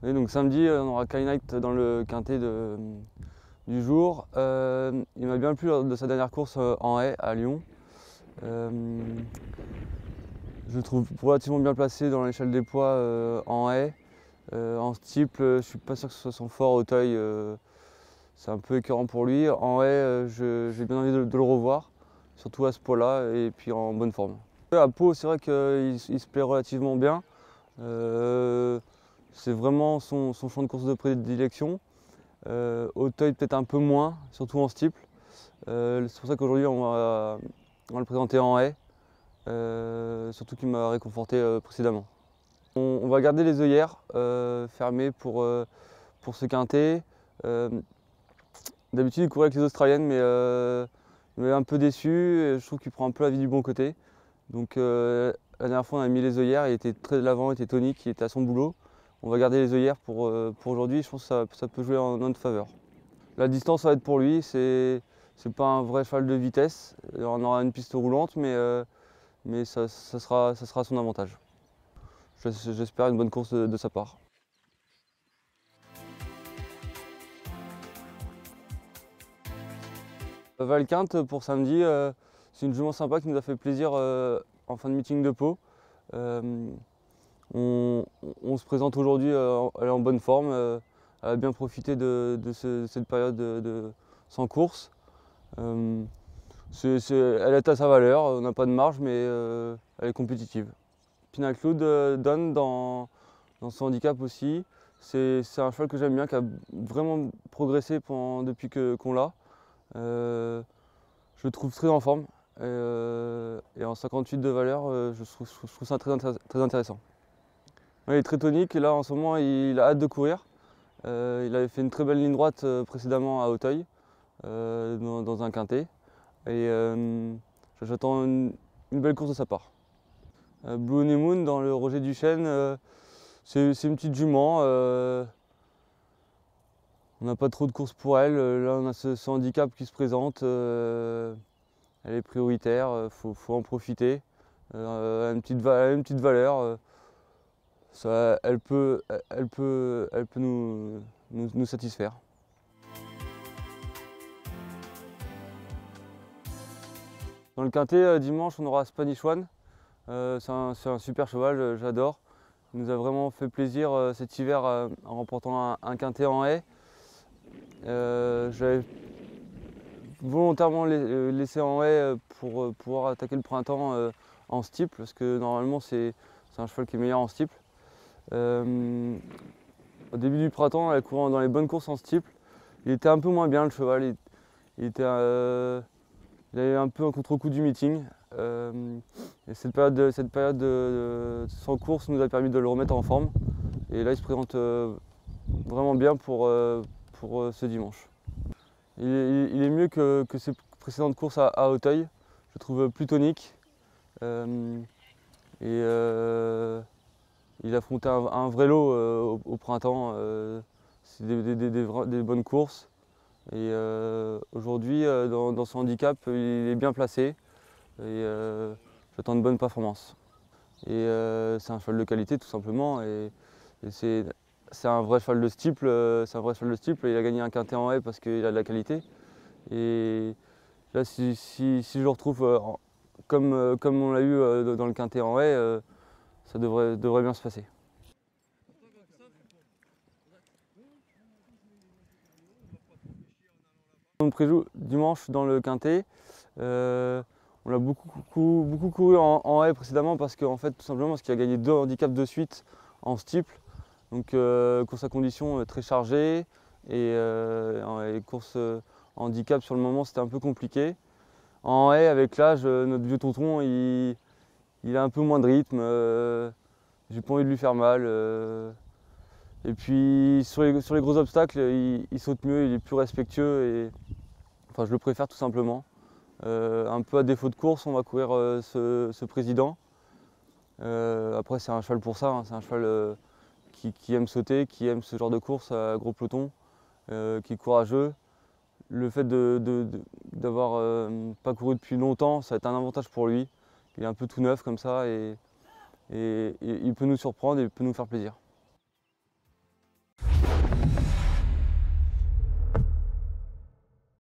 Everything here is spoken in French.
Et donc samedi, on aura Kai Knight dans le quintet du jour. Il m'a bien plu lors de sa dernière course en haie à Lyon. Je le trouve relativement bien placé dans l'échelle des poids en haie. En steeple, je ne suis pas sûr que ce soit son fort. Auteuil, c'est un peu écœurant pour lui. En haie, j'ai bien envie de le revoir, surtout à ce poids-là et puis en bonne forme. À Pau, c'est vrai qu'il se plaît relativement bien. C'est vraiment son champ de course de prédilection. Auteuil peut-être un peu moins, surtout en steeple. C'est pour ça qu'aujourd'hui on va le présenter en haie, surtout qu'il m'a réconforté précédemment. On va garder les œillères fermées pour ce quintet. D'habitude il courait avec les australiennes, mais il m'a un peu déçu et je trouve qu'il prend un peu la vie du bon côté. Donc la dernière fois on a mis les œillères, il était très de l'avant, il était tonique, il était à son boulot. On va garder les œillères pour aujourd'hui, je pense que ça peut jouer en notre faveur. La distance va être pour lui, c'est pas un vrai cheval de vitesse. On aura une piste roulante, mais ça sera à son avantage. J'espère une bonne course de sa part. Valquinte pour samedi, c'est une jument sympa qui nous a fait plaisir en fin de meeting de Pau. On se présente aujourd'hui, elle est en bonne forme, elle a bien profité de cette période sans course. Elle est à sa valeur, on n'a pas de marge, mais elle est compétitive. Pinacloud donne dans son handicap aussi. C'est un cheval que j'aime bien, qui a vraiment progressé depuis qu'on l'a. Je le trouve très en forme et en 58 de valeur, je trouve ça très intéressant. Ouais, il est très tonique et là en ce moment il a hâte de courir. Il avait fait une très belle ligne droite précédemment à Auteuil dans un quintet et j'attends une belle course de sa part. Blue Honeymoon dans le Roger Duchesne, c'est une petite jument. On n'a pas trop de courses pour elle. Là on a ce handicap qui se présente. Elle est prioritaire, faut en profiter. Elle a une petite valeur. Elle peut nous satisfaire. Dans le quintet, dimanche, on aura Spanish One. C'est un super cheval, j'adore. Il nous a vraiment fait plaisir cet hiver en remportant un quintet en haie. J'avais volontairement laissé en haie pour pouvoir attaquer le printemps en steeple, parce que normalement c'est un cheval qui est meilleur en steeple. Au début du printemps, elle courait dans les bonnes courses en steeple. Il était un peu moins bien le cheval, il avait un peu un contre-coup du meeting. Et cette période sans course nous a permis de le remettre en forme. Et là il se présente vraiment bien pour ce dimanche. Il est mieux que ses précédentes courses à Auteuil. Je le trouve plus tonique. Il affrontait un vrai lot au printemps. C'est des bonnes courses. Et aujourd'hui, dans son handicap, il est bien placé. Et j'attends une bonne performance. Et c'est un cheval de qualité tout simplement. Et c'est un vrai cheval de steeple. Il a gagné un quintet en haie parce qu'il a de la qualité. Et là, si je le retrouve comme on l'a eu dans le quintet en haie, ça devrait bien se passer. On préjoue dimanche dans le quintet. On a beaucoup couru en haie précédemment parce qu'en fait, tout simplement parce qu'il a gagné 2 handicaps de suite en steeple. Donc course à conditions très chargée et course handicap sur le moment c'était un peu compliqué. En haie avec l'âge, notre vieux tonton il a un peu moins de rythme. J'ai pas envie de lui faire mal. Et puis sur les gros obstacles, il saute mieux, il est plus respectueux. Enfin, je le préfère tout simplement. Un peu à défaut de course, on va courir ce président. Après, c'est un cheval pour ça, hein. C'est un cheval qui aime sauter, qui aime ce genre de course à gros peloton, qui est courageux. Le fait d'avoir pas couru depuis longtemps, ça va être un avantage pour lui. Il est un peu tout neuf comme ça et il peut nous surprendre et il peut nous faire plaisir.